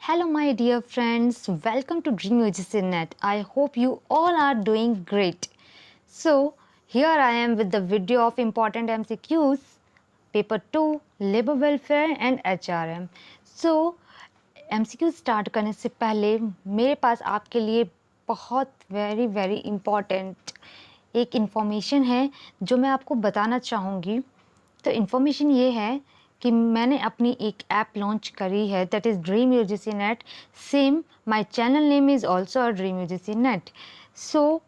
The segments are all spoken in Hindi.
Hello, my dear friends. Welcome to Dream UGC Net. I hope you all are doing great. So, here I am with the video of important MCQs, Paper 2, Labor Welfare and HRM. So, MCQ start करने से पहले मेरे पास आपके लिए बहुत वेरी इम्पॉर्टेंट एक इन्फॉर्मेशन है जो मैं आपको बताना चाहूँगी। तो इन्फॉर्मेशन ये है कि मैंने अपनी एक ऐप लॉन्च करी है, that is dream UGC NET. Same my channel name is also a dream UGC NET. So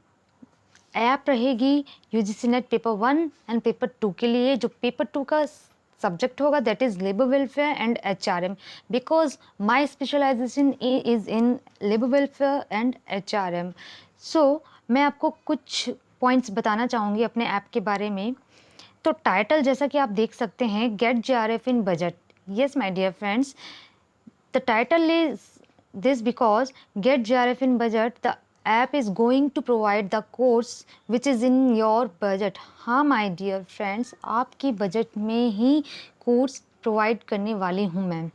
app रहेगी UGC NET paper 1 and paper 2 के लिए। जो पेपर 2 का सब्जेक्ट होगा that is labour welfare and HRM, because my specialisation is in labour welfare and HRM। So मैं आपको कुछ पॉइंट्स बताना चाहूँगी अपने ऐप के बारे में। तो टाइटल जैसा कि आप देख सकते हैं, get JRF in budget. Yes my dear friends, the title is this because get JRF in budget, the app is going to provide the course which is in your budget। हाँ माय डियर फ्रेंड्स, आपकी बजट में ही कोर्स प्रोवाइड करने वाली हूँ मैं।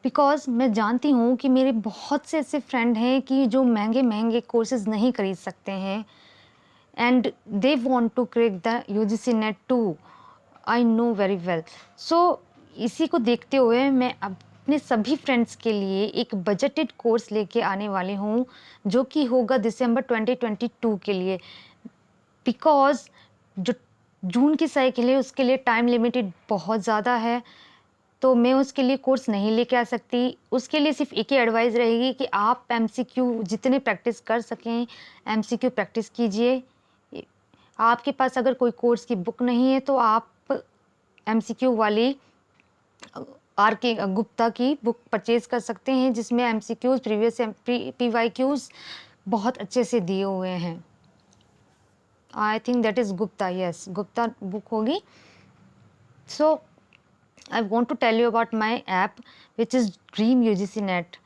बिकॉज मैं जानती हूँ कि मेरे बहुत से ऐसे फ्रेंड हैं कि जो महंगे महंगे कोर्सेज नहीं खरीद सकते हैं and they want to crack the UGC net too। I know very well। So इसी को देखते हुए मैं अपने सभी फ्रेंड्स के लिए एक बजटेड कोर्स लेके आने वाली हूँ जो कि होगा दिसंबर 2022 के लिए। बिकॉज जो जून की साइकिल है उसके लिए टाइम लिमिटेड बहुत ज़्यादा है, तो मैं उसके लिए कोर्स नहीं लेके आ सकती। उसके लिए सिर्फ एक ही एडवाइस रहेगी कि आप MCQ जितने प्रैक्टिस कर सकें MCQ प्रैक्टिस कीजिए। आपके पास अगर कोई कोर्स की बुक नहीं है तो आप MCQ वाली RK गुप्ता की बुक परचेज कर सकते हैं, जिसमें MCQs प्रीवियस PYQs बहुत अच्छे से दिए हुए हैं। I think that is Gupta, yes Gupta book होगी। सो I want to tell you about my app which is Dream UGC Net।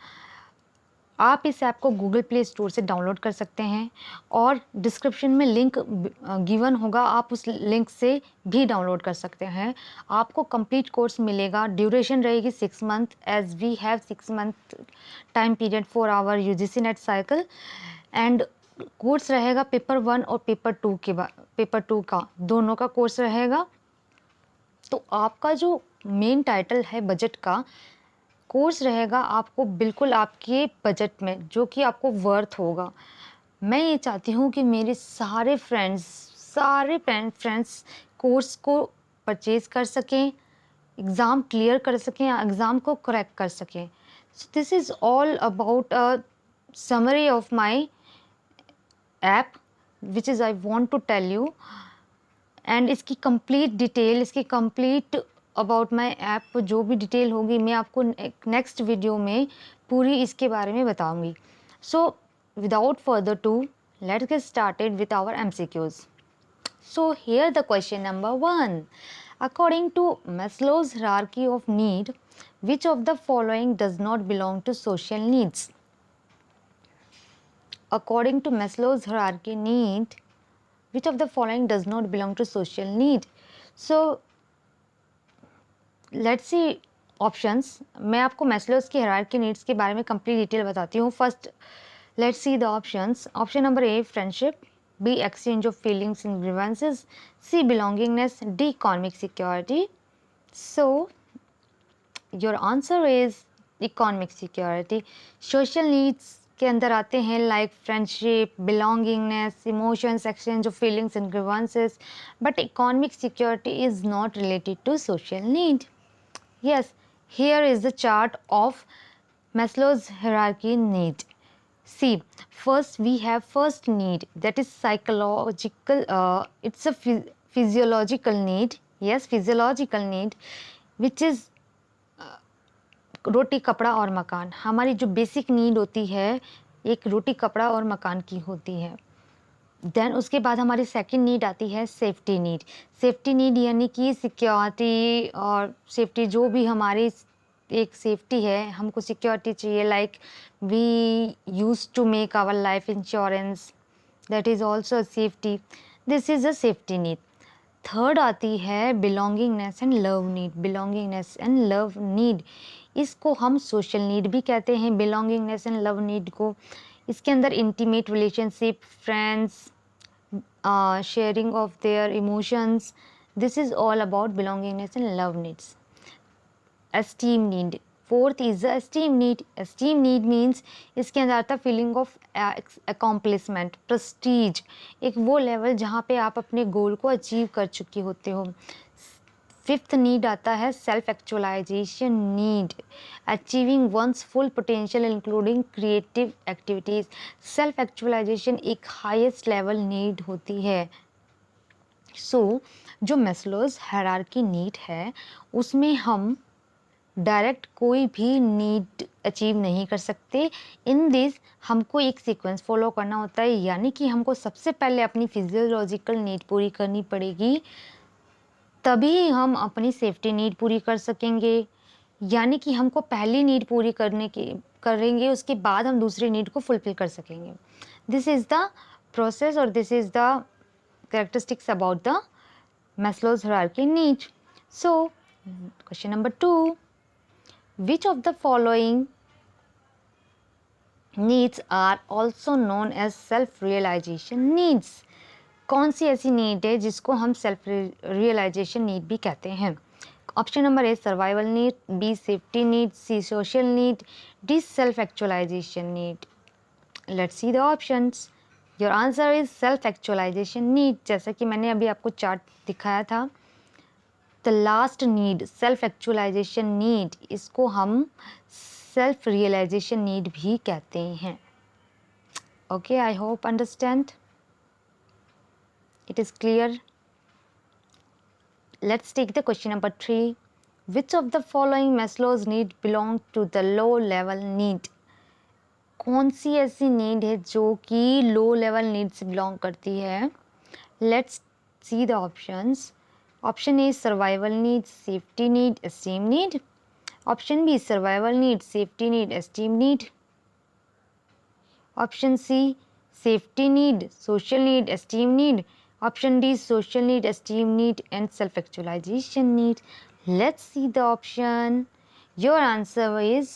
आप इस ऐप को गूगल प्ले स्टोर से डाउनलोड कर सकते हैं और डिस्क्रिप्शन में लिंक गिवन होगा, आप उस लिंक से भी डाउनलोड कर सकते हैं। आपको कंप्लीट कोर्स मिलेगा। ड्यूरेशन रहेगी 6 month, as we have 6 month time period for our UGC net cycle. And course रहेगा पेपर 1 और पेपर 2 के बाद, पेपर 2 का दोनों का कोर्स रहेगा। तो आपका जो मेन टाइटल है बजट का कोर्स रहेगा आपको बिल्कुल आपके बजट में, जो कि आपको वर्थ होगा। मैं ये चाहती हूँ कि मेरे सारे फ्रेंड्स कोर्स को परचेज कर सकें, एग्ज़ाम क्लियर कर सकें, एग्ज़ाम को करेक्ट कर सकें। So this is all about a summary of my app which is I want to tell you. And इसकी कंप्लीट डिटेल, इसकी कंप्लीट अबाउट माई ऐप जो भी डिटेल होगी मैं आपको नेक्स्ट वीडियो में पूरी इसके बारे में बताऊंगी। So without further to let's get started with our MCQs। So here the question number 1। According to Maslow's hierarchy of need, which of the following does not belong to social needs? According to Maslow's hierarchy need, which of the following does not belong to social need? So let's see options. मैं आपको मैस्लोस की हायरार्की नीड्स के बारे में कंप्लीट डिटेल बताती हूँ। First let's see the options. Option number A friendship, B exchange of feelings and grievances, C belongingness, D economic security. So your answer is economic security. Social needs के अंदर आते हैं like friendship, belongingness, emotions, exchange of feelings and grievances, but economic security is not related to social need. Yes, here is the chart of Maslow's hierarchy need. See, first we have first need, that is psychological, it's a physiological need, yes physiological need, which is रोटी कपड़ा और मकान। हमारी जो बेसिक नीड होती है एक रोटी कपड़ा और मकान की होती है। देन उसके बाद हमारी सेकंड नीड आती है सेफ्टी नीड। सेफ्टी नीड यानी कि सिक्योरिटी और सेफ्टी, जो भी हमारी एक सेफ्टी है, हमको सिक्योरिटी चाहिए। Like we use to make our life insurance, that is also a safety. This is a safety need. Third आती है belongingness and love need. Belongingness and love need इसको हम सोशल नीड भी कहते हैं, बिलोंगिंगनेस एंड लव नीड को। इसके अंदर intimate relationship, friends, sharing of their emotions, this is all about belongingness and love needs. Esteem need, fourth is the esteem need. Esteem need means इसके अंदर आता है फीलिंग ऑफ accomplishment, prestige, एक वो लेवल जहाँ पे आप अपने गोल को अचीव कर चुके होते हो। फिफ्थ नीड आता है self actualization need, achieving one's full potential including creative activities. Self actualization एक हाईएस्ट लेवल नीड होती है। सो जो मैस्लोज हायरार्की नीड है उसमें हम डायरेक्ट कोई भी नीड अचीव नहीं कर सकते। इन दिस हमको एक सीक्वेंस फॉलो करना होता है, यानी कि हमको सबसे पहले अपनी फिजियोलॉजिकल नीड पूरी करनी पड़ेगी, तभी हम अपनी सेफ्टी नीड पूरी कर सकेंगे। यानी कि हमको पहली नीड पूरी करेंगे, उसके बाद हम दूसरी नीड को फुलफिल कर सकेंगे। दिस इज़ द प्रोसेस और this is the characteristics about the Maslow's hierarchy need. So question number 2, which of the following needs are also known as self realization needs? कौन सी ऐसी नीड है जिसको हम सेल्फ रियलाइजेशन नीड भी कहते हैं? Option number A survival need, B safety need, C social need, D self actualization need. Let's see the options. Your answer is self actualization need. जैसा कि मैंने अभी आपको चार्ट दिखाया था, the last need self actualization need, इसको हम सेल्फ रियलाइजेशन नीड भी कहते हैं। Okay, I hope understand it is clear. Let's take the question number 3. Which of the following Maslow's need belong to the low level need? कौन सी ऐसी नीड है जो कि लो लेवल नीड से बिलोंग करती है? Let's see the options. Option A survival need, safety need, esteem need. Option B survival need, safety need, esteem need. Option C safety need, social need, esteem need. Option D social need, esteem need and self-actualization need. Let's see the option. Your answer is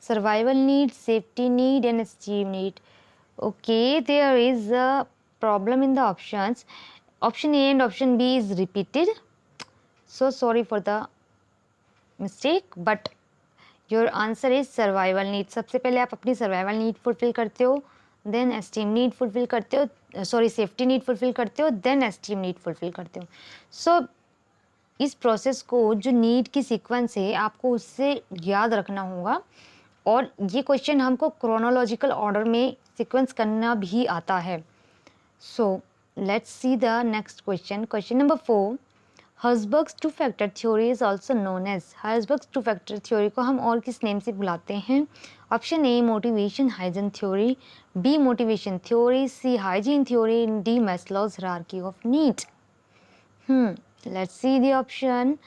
survival need, safety need and esteem need. Okay, there is a problem in the options. Option A and option B is repeated. So sorry for the mistake, but your answer is survival need. सबसे पहले आप अपनी survival need fulfill करते हो, देन एस्टीम नीड फुलफिल करते हो, सॉरी सेफ्टी नीड फुलफिल करते हो, देन एस्टीम नीड फुलफिल करते हो। सो इस प्रोसेस को, जो नीड की सीक्वेंस है, आपको उससे याद रखना होगा। और ये क्वेश्चन हमको क्रोनोलॉजिकल ऑर्डर में सीक्वेंस करना भी आता है। So let's see the next question. Question number 4, Herzberg's two factor theory is also known as. Herzberg's two factor theory को हम और किस नेम से बुलाते हैं? Option A motivation hygiene theory, B motivation theory, C hygiene theory, D Maslow's hierarchy of need. Let's see the option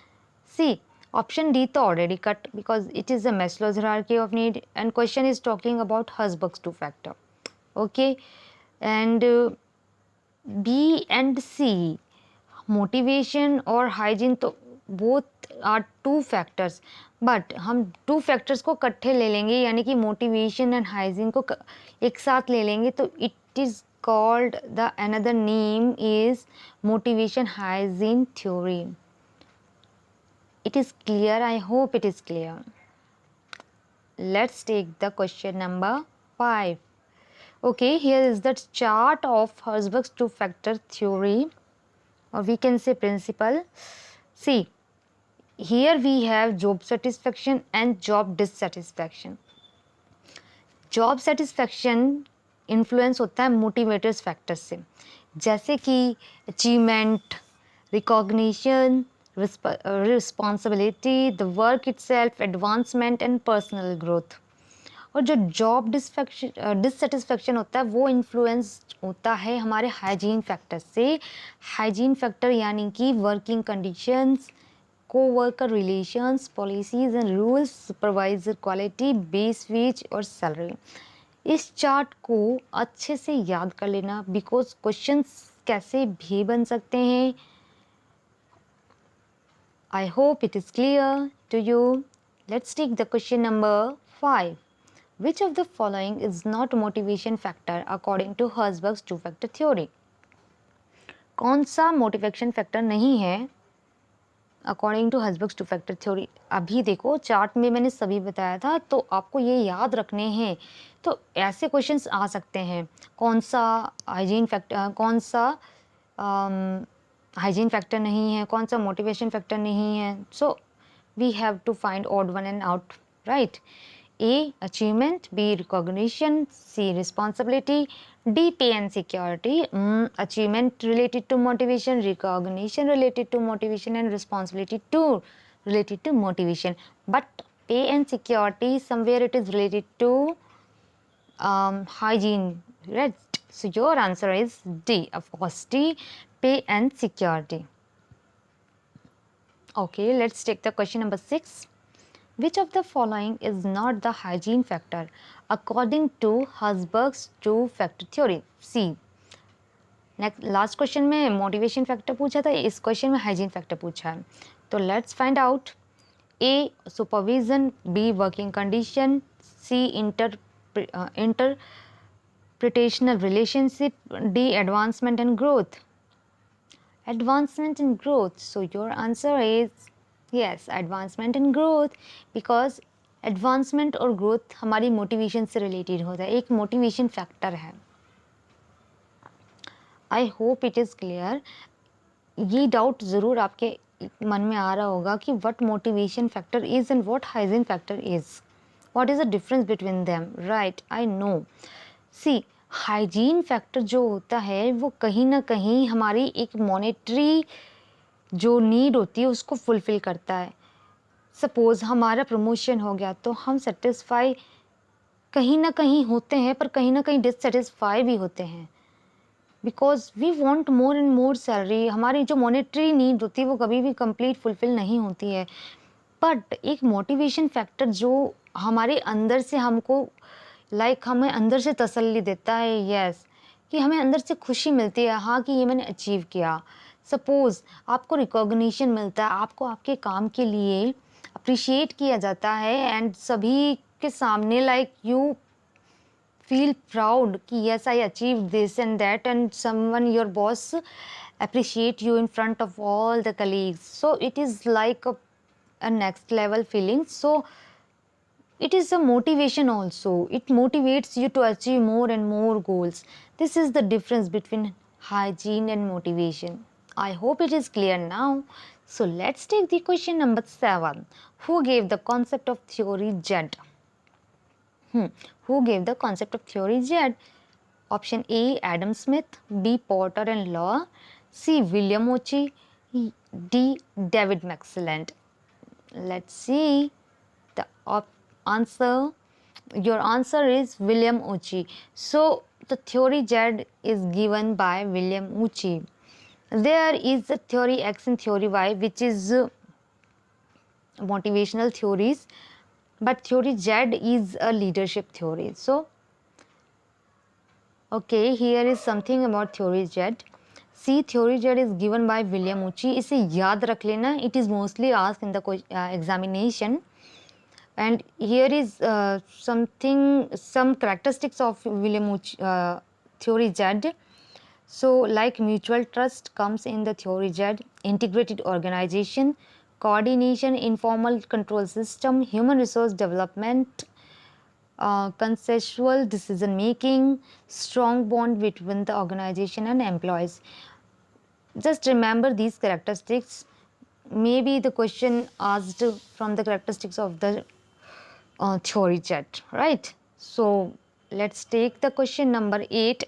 C. Option D तो already cut, because it is the Maslow's hierarchy of need and question is talking about Herzberg's two factor. Okay, and B and C motivation और हाइजीन तो both are two factors, but हम टू फैक्टर्स को इकट्ठे ले लेंगे, यानी कि मोटिवेशन एंड हाइजीन को एक साथ ले लेंगे, तो it is called the another name is motivation hygiene theory. It is clear? I hope it is clear. Let's take the question number 5. Okay, here is the chart of Herzberg's two-factor theory, or we can say principle. See, here we have job satisfaction and job dissatisfaction. Job satisfaction influence होता है मोटिवेटर्स फैक्टर्स से, जैसे कि achievement, recognition, responsibility, the work itself, advancement and personal growth. और जो जॉब डिससेटिस्फेक्शन होता है वो इन्फ्लुएंस होता है हमारे हाइजीन फैक्टर से। हाइजीन फैक्टर यानी कि working conditions, coworker relations, policies and rules, supervisor quality, base wage और सैलरी। इस चार्ट को अच्छे से याद कर लेना, बिकॉज क्वेश्चंस कैसे भी बन सकते हैं। I hope it is clear to you. Let's take the question number 5. Which of the following is not motivation factor according to Herzberg's two-factor theory? कौन सा मोटिवेशन फैक्टर नहीं है according to Herzberg's two factor theory? अभी देखो चार्ट में मैंने सभी बताया था, तो आपको ये याद रखने हैं। तो ऐसे क्वेश्चंस आ सकते हैं, कौन सा हाइजीन फैक्टर, कौन सा हाइजीन फैक्टर नहीं है, कौन सा मोटिवेशन फैक्टर नहीं है. So we have to find odd one and out, right? A. Achievement. B. Recognition. C. Responsibility. D. Pay and security. Achievement related to motivation, recognition related to motivation, and responsibility too related to motivation. But pay and security, somewhere it is related to hygiene, right? So your answer is D. Of course, D. Pay and security. Okay, let's take the question number 6. Which of the following is not the hygiene factor according to Herzberg's two-factor theory? C. Next last question में मोटिवेशन फैक्टर पूछा था, इस क्वेश्चन में हाइजीन फैक्टर पूछा है. तो let's find out. A. Supervision. B. Working condition. C. Interpretational relationship. D. Advancement and growth. Advancement and growth. So your answer is yes, advancement and growth, because advancement और growth हमारी motivation से related होता है, एक motivation factor है. I hope it is clear. ये doubt ज़रूर आपके मन में आ रहा होगा कि what motivation factor is and what hygiene factor is. What is the difference between them? Right, I know. See, hygiene factor जो होता है वो कहीं ना कहीं हमारी एक मॉनेटरी जो नीड होती है उसको फुलफिल करता है. सपोज़ हमारा प्रमोशन हो गया तो हम सेटिस्फाई कहीं ना कहीं होते हैं, पर कहीं ना कहीं डिससेटिस्फाई भी होते हैं, because we want more and more salary. हमारी जो मॉनेटरी नीड होती है वो कभी भी कंप्लीट फुलफिल नहीं होती है. बट एक मोटिवेशन फैक्टर जो हमारे अंदर से हमको हमें अंदर से तसल्ली देता है, यस, कि हमें अंदर से खुशी मिलती है, हाँ, कि ये मैंने अचीव किया. सपोज़ आपको रिकॉग्निशन मिलता है, आपको आपके काम के लिए अप्रिशिएट किया जाता है, एंड सभी के सामने यू फील प्राउड कि yes I achieve this and that, and someone your boss appreciate you in front of all the colleagues. So it is like a next level feeling. So it is a motivation also. It motivates you to achieve more and more goals. This is the difference between hygiene and motivation. I hope it is clear now. So let's take the question number 7. Who gave the concept of theory Z? Who gave the concept of theory Z? Option A. Adam Smith. B. Porter and Law. C. William Ochi. D. David McClelland. Let's see the answer. Your answer is William Ochi. So the theory Z is given by William Ochi. There is a theory X and theory Y, which is motivational theories, but theory Z is a leadership theory. So okay, here is something about theory Z. See, theory Z is given by William Ochi. इसे याद रख लेना. It is mostly asked in the examination. And here is some characteristics of William Ochi theory Z. So like mutual trust comes in the theory Z, integrated organization, coordination, informal control system, human resource development, consensual decision making, strong bond between the organization and employees. Just remember these characteristics. Maybe the question asked from the characteristics of the theory Z, right? So let's take the question number 8.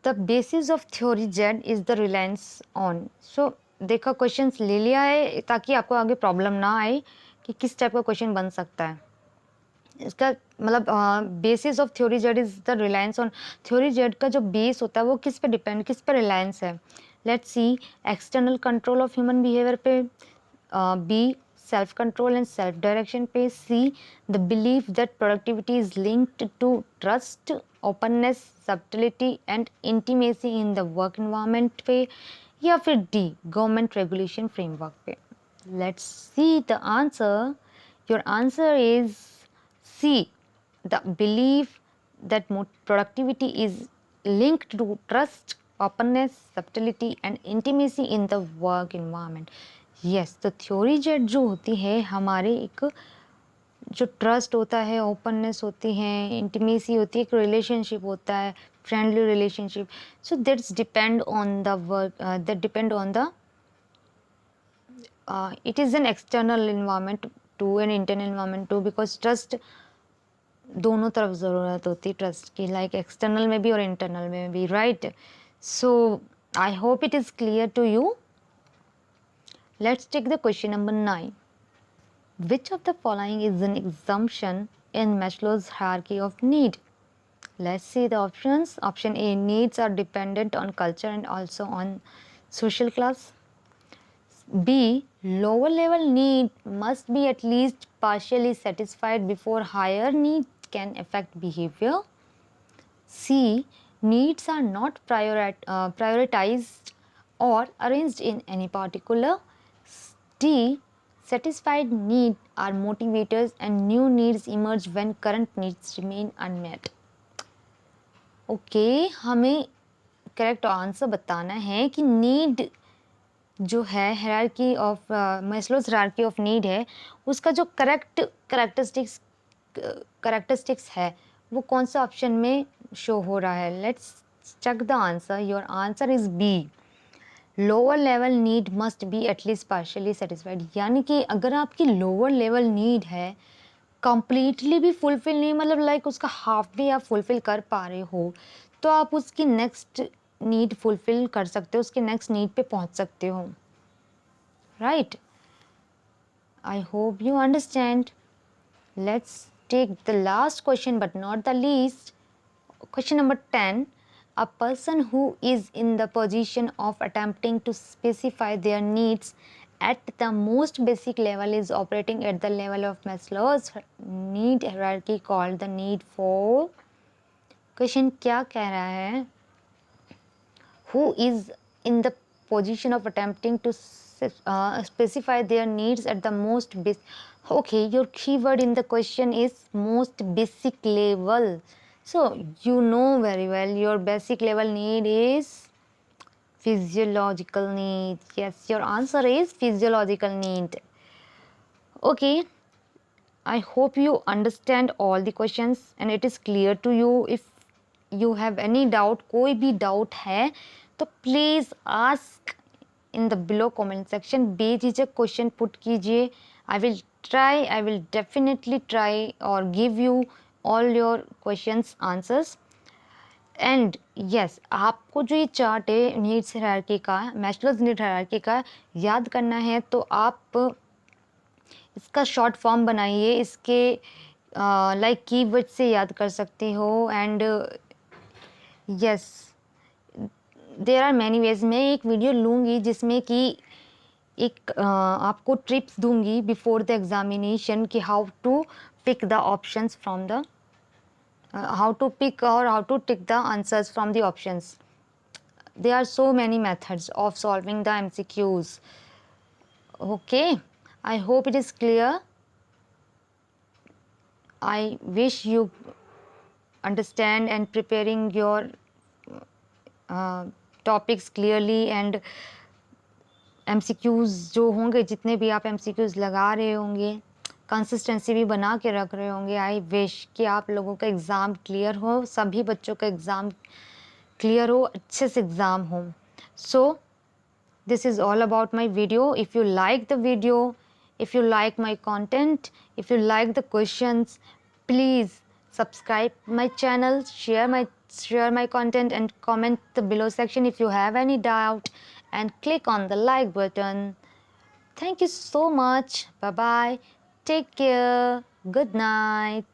The basis of theory Z is the reliance on. So देखा क्वेश्चंस ले लिया है ताकि आपको आगे प्रॉब्लम ना आए कि किस टाइप का क्वेश्चन बन सकता है. इसका मतलब basis of theory Z is the reliance on. Theory Z का जो बेस होता है वो किस पे डिपेंड, किस पे रिलायंस है? Let's see. External control of human behaviour पे. B. Self control and self direction पे. C. The belief that productivity is linked to trust, openness, subtlety and intimacy in the work environment पे. या फिर डी. गवर्नमेंट रेगुलेशन फ्रेमवर्क पे. Let's see the answer. Your answer is C. The belief that productivity is linked to trust, openness, subtlety and intimacy in the work environment. Yes, तो थ्योरी जेट जो होती है हमारे एक जो ट्रस्ट होता है, ओपननेस होती है, इंटीमेसी होती है, एक रिलेशनशिप होता है, friendly relationship. So that's depend on the work, that depend on the it is an external environment to an internal environment too, because trust दोनों तरफ ज़रूरत होती है ट्रस्ट की, लाइक एक्सटर्नल में भी और इंटरनल में भी, right. So I hope it is clear to you. Let's take the question number 9. Which of the following is an assumption in Maslow's hierarchy of need? Let's see the options. Option A, needs are dependent on culture and also on social class. B, lower level need must be at least partially satisfied before higher need can affect behavior. C, needs are not prioritized or arranged in any particular. D, satisfied needs are motivators and new needs emerge when current needs remain unmet. Okay, हमें करेक्ट आंसर बताना है कि नीड जो है hierarchy of Maslow's hierarchy of need है, उसका जो करेक्ट करेक्टरिस्टिक्स है वो कौन सा ऑप्शन में शो हो रहा है. Let's check the answer. Your answer is B. Lower level need must be at least partially satisfied. यानी कि अगर आपकी लोअर लेवल नीड है, कंप्लीटली भी फुलफिल नहीं, मतलब लाइक उसका हाफ भी आप फुलफिल कर पा रहे हो, तो आप उसकी नेक्स्ट नीड फुलफिल कर सकते हो, उसके नेक्स्ट नीड पे पहुंच सकते हो, right. I hope you understand. Let's take the last question but not the least. Question number 10. A person who is in the position of attempting to specify their needs at the most basic level is operating at the level of Maslow's need hierarchy called the need for. Question क्या कह रहा है? Who is in the position of attempting to specify their needs at the most basic. Okay, your keyword in the question is most basic level. So you know very well your basic level need is physiological need. Yes, your answer is physiological need. Okay, I hope you understand all the questions and it is clear to you. If you have any doubt, कोई भी doubt है तो please ask in the below comment section. बेझिझक question put कीजिए. I will definitely try or give you all your questions answers. And yes, आपको जो ये चार्ट है नीड्स हायरार्की का, मैस्लोज नीड हायरार्की का याद करना है तो आप इसका शॉर्ट फॉर्म बनाइए, इसके लाइक कीवर्ड से याद कर सकते हो. And yes, there are many ways. मैं एक वीडियो लूँगी जिसमें कि एक आपको ट्रिप्स दूंगी बिफोर द एग्जामिनेशन कि how to pick the options from the how to pick or how to tick the answers from the options. There are so many methods of solving the MCQs. Okay, I hope it is clear. I wish you understand and preparing your topics clearly. And MCQs जो होंगे, जितने भी आप MCQs लगा रहे होंगे, कंसिस्टेंसी भी बना के रख रहे होंगे. आई विश कि आप लोगों का एग्ज़ाम क्लियर हो, सभी बच्चों का एग्ज़ाम क्लियर हो, अच्छे से एग्ज़ाम हो. सो this is all about my video. If you like the video, if you like my content, if you like the questions, please subscribe my channel, share my content and comment the below section if you have any doubt, and click on the like button. Thank you so much. Bye bye. Take care. Good night.